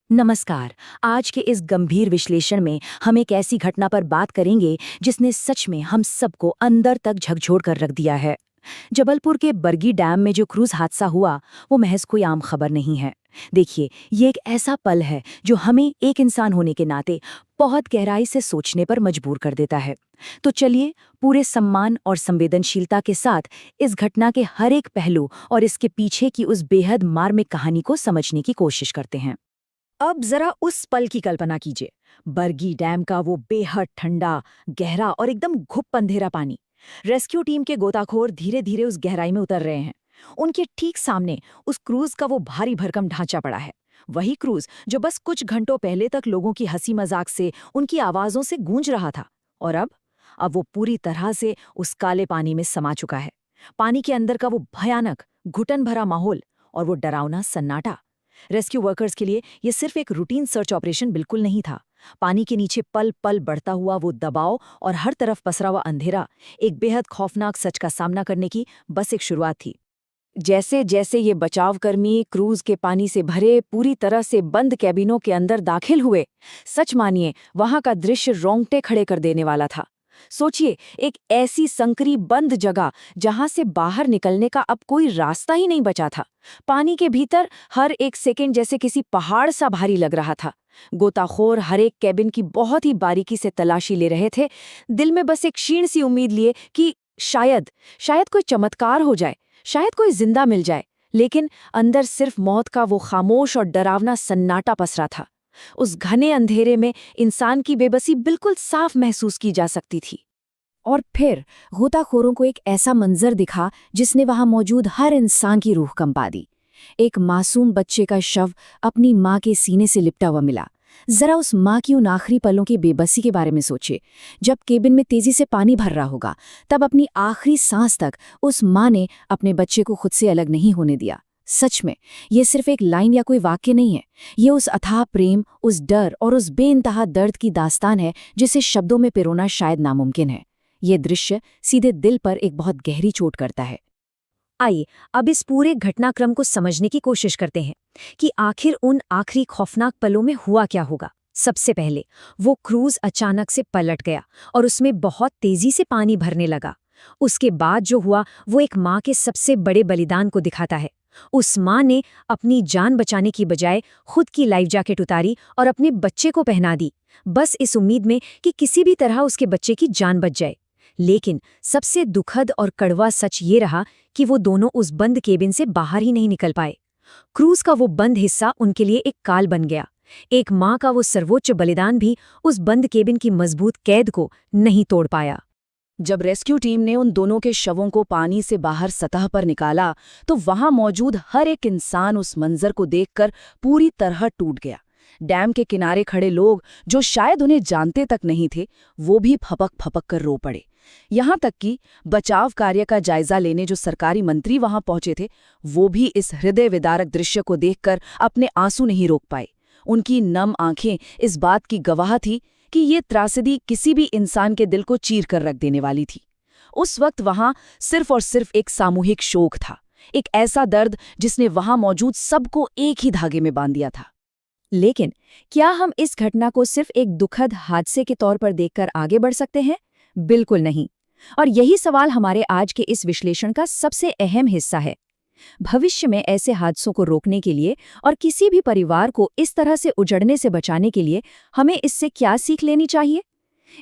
नमस्कार। आज के इस गंभीर विश्लेषण में हम एक ऐसी घटना पर बात करेंगे जिसने सच में हम सबको अंदर तक झकझोर कर रख दिया है। जबलपुर के बरगी डैम में जो क्रूज हादसा हुआ वो महज कोई आम खबर नहीं है। देखिए, ये एक ऐसा पल है जो हमें एक इंसान होने के नाते बहुत गहराई से सोचने पर मजबूर कर देता है। तो चलिए, पूरे सम्मान और संवेदनशीलता के साथ इस घटना के हर एक पहलू और इसके पीछे की उस बेहद मार्मिक कहानी को समझने की कोशिश करते हैं। अब जरा उस पल की कल्पना कीजिए। बरगी डैम का वो बेहद ठंडा, गहरा और एकदम घुप अंधेरा पानी। रेस्क्यू टीम के गोताखोर धीरे धीरे उस गहराई में उतर रहे हैं। उनके ठीक सामने उस क्रूज का वो भारी भरकम ढांचा पड़ा है। वही क्रूज जो बस कुछ घंटों पहले तक लोगों की हंसी मजाक से, उनकी आवाजों से गूंज रहा था। और अब वो पूरी तरह से उस काले पानी में समा चुका है। पानी के अंदर का वो भयानक, घुटन भरा माहौल और वो डरावना सन्नाटा। रेस्क्यू वर्कर्स के लिए ये सिर्फ एक रूटीन सर्च ऑपरेशन बिल्कुल नहीं था। पानी के नीचे पल पल बढ़ता हुआ वो दबाव और हर तरफ पसरा हुआ अंधेरा एक बेहद खौफनाक सच का सामना करने की बस एक शुरुआत थी। जैसे जैसे ये बचावकर्मी क्रूज के पानी से भरे पूरी तरह से बंद कैबिनों के अंदर दाखिल हुए, सच मानिए वहां का दृश्य रोंगटे खड़े कर देने वाला था। सोचिए, एक ऐसी संकरी बंद जगह जहां से बाहर निकलने का अब कोई रास्ता ही नहीं बचा था। पानी के भीतर हर एक सेकंड जैसे किसी पहाड़ सा भारी लग रहा था। गोताखोर हर एक कैबिन की बहुत ही बारीकी से तलाशी ले रहे थे, दिल में बस एक क्षीण सी उम्मीद लिए कि शायद शायद कोई चमत्कार हो जाए, शायद कोई जिंदा मिल जाए। लेकिन अंदर सिर्फ मौत का वो खामोश और डरावना सन्नाटा पसरा था। उस घने अंधेरे में इंसान की बेबसी बिल्कुल साफ महसूस की जा सकती थी। और फिर गोताखोरों को एक ऐसा मंजर दिखा जिसने वहां मौजूद हर इंसान की रूह कंपा दी। एक मासूम बच्चे का शव अपनी मां के सीने से लिपटा हुआ मिला। जरा उस मां की उन आखिरी पलों की बेबसी के बारे में सोचिए। जब केबिन में तेजी से पानी भर रहा होगा, तब अपनी आखिरी सांस तक उस मां ने अपने बच्चे को खुद से अलग नहीं होने दिया। सच में ये सिर्फ एक लाइन या कोई वाक्य नहीं है, ये उस अथाह प्रेम, उस डर और उस बेइंतहा दर्द की दास्तान है जिसे शब्दों में पिरोना शायद नामुमकिन है। ये दृश्य सीधे दिल पर एक बहुत गहरी चोट करता है। आइए अब इस पूरे घटनाक्रम को समझने की कोशिश करते हैं कि आखिर उन आखिरी खौफनाक पलों में हुआ क्या होगा। सबसे पहले वो क्रूज अचानक से पलट गया और उसमें बहुत तेजी से पानी भरने लगा। उसके बाद जो हुआ वो एक माँ के सबसे बड़े बलिदान को दिखाता है। उस माँ ने अपनी जान बचाने की बजाय खुद की लाइफ जैकेट उतारी और अपने बच्चे को पहना दी, बस इस उम्मीद में कि किसी भी तरह उसके बच्चे की जान बच जाए। लेकिन सबसे दुखद और कड़वा सच ये रहा कि वो दोनों उस बंद केबिन से बाहर ही नहीं निकल पाए। क्रूज का वो बंद हिस्सा उनके लिए एक काल बन गया। एक माँ का वो सर्वोच्च बलिदान भी उस बंद केबिन की मजबूत कैद को नहीं तोड़ पाया। जब रेस्क्यू टीम ने उन दोनों के शवों को पानी से बाहर सतह पर निकाला, तो वहां मौजूद हर एक इंसान उस मंजर को देखकर पूरी तरह टूट गया। डैम के किनारे खड़े लोग जो शायद उन्हें जानते तक नहीं थे, वो भी फपक फपक कर रो पड़े। यहाँ तक कि बचाव कार्य का जायजा लेने जो सरकारी मंत्री वहां पहुंचे थे, वो भी इस हृदय विदारक दृश्य को देखकर अपने आंसू नहीं रोक पाए। उनकी नम आंखें इस बात की गवाह थी कि ये त्रासदी किसी भी इंसान के दिल को चीर कर रख देने वाली थी। उस वक्त वहां सिर्फ और सिर्फ एक सामूहिक शोक था, एक ऐसा दर्द जिसने वहां मौजूद सबको एक ही धागे में बांध दिया था। लेकिन क्या हम इस घटना को सिर्फ एक दुखद हादसे के तौर पर देखकर आगे बढ़ सकते हैं? बिल्कुल नहीं। और यही सवाल हमारे आज के इस विश्लेषण का सबसे अहम हिस्सा है। भविष्य में ऐसे हादसों को रोकने के लिए और किसी भी परिवार को इस तरह से उजड़ने से बचाने के लिए हमें इससे क्या सीख लेनी चाहिए?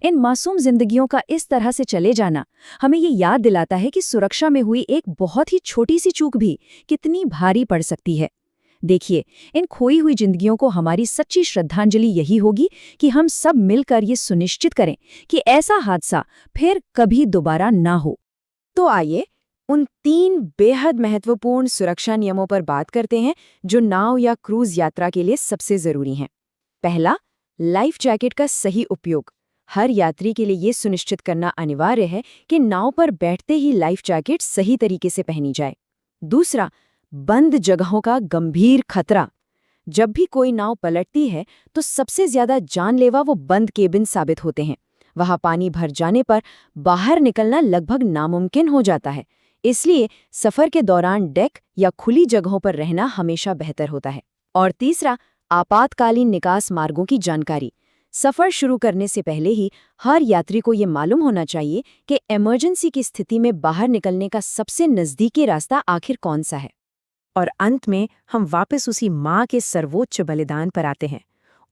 इन मासूम जिंदगियों का इस तरह से चले जाना हमें ये याद दिलाता है कि सुरक्षा में हुई एक बहुत ही छोटी सी चूक भी कितनी भारी पड़ सकती है। देखिए, इन खोई हुई जिंदगियों को हमारी सच्ची श्रद्धांजलि यही होगी कि हम सब मिलकर ये सुनिश्चित करें कि ऐसा हादसा फिर कभी दोबारा ना हो। तो आइए उन 3 बेहद महत्वपूर्ण सुरक्षा नियमों पर बात करते हैं जो नाव या क्रूज यात्रा के लिए सबसे जरूरी हैं। पहला, लाइफ जैकेट का सही उपयोग। हर यात्री के लिए ये सुनिश्चित करना अनिवार्य है कि नाव पर बैठते ही लाइफ जैकेट सही तरीके से पहनी जाए। दूसरा, बंद जगहों का गंभीर खतरा। जब भी कोई नाव पलटती है तो सबसे ज्यादा जानलेवा वो बंद केबिन साबित होते हैं। वहां पानी भर जाने पर बाहर निकलना लगभग नामुमकिन हो जाता है। इसलिए सफर के दौरान डेक या खुली जगहों पर रहना हमेशा बेहतर होता है। और तीसरा, आपातकालीन निकास मार्गों की जानकारी। सफर शुरू करने से पहले ही हर यात्री को ये मालूम होना चाहिए कि इमरजेंसी की स्थिति में बाहर निकलने का सबसे नजदीकी रास्ता आखिर कौन सा है। और अंत में हम वापस उसी माँ के सर्वोच्च बलिदान पर आते हैं।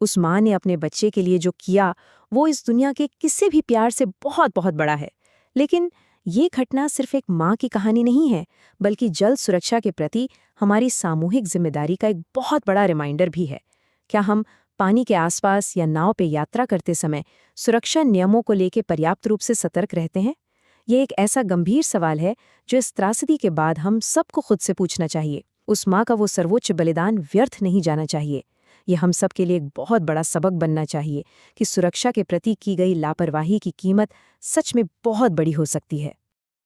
उस माँ ने अपने बच्चे के लिए जो किया वो इस दुनिया के किसी भी प्यार से बहुत बहुत बड़ा है। लेकिन ये घटना सिर्फ एक माँ की कहानी नहीं है, बल्कि जल सुरक्षा के प्रति हमारी सामूहिक जिम्मेदारी का एक बहुत बड़ा रिमाइंडर भी है। क्या हम पानी के आसपास या नाव पे यात्रा करते समय सुरक्षा नियमों को लेकर पर्याप्त रूप से सतर्क रहते हैं? ये एक ऐसा गंभीर सवाल है जो इस त्रासदी के बाद हम सबको खुद से पूछना चाहिए। उस माँ का वो सर्वोच्च बलिदान व्यर्थ नहीं जाना चाहिए। ये हम सब के लिए एक बहुत बड़ा सबक बनना चाहिए कि सुरक्षा के प्रति की गई लापरवाही की कीमत सच में बहुत बड़ी हो सकती है।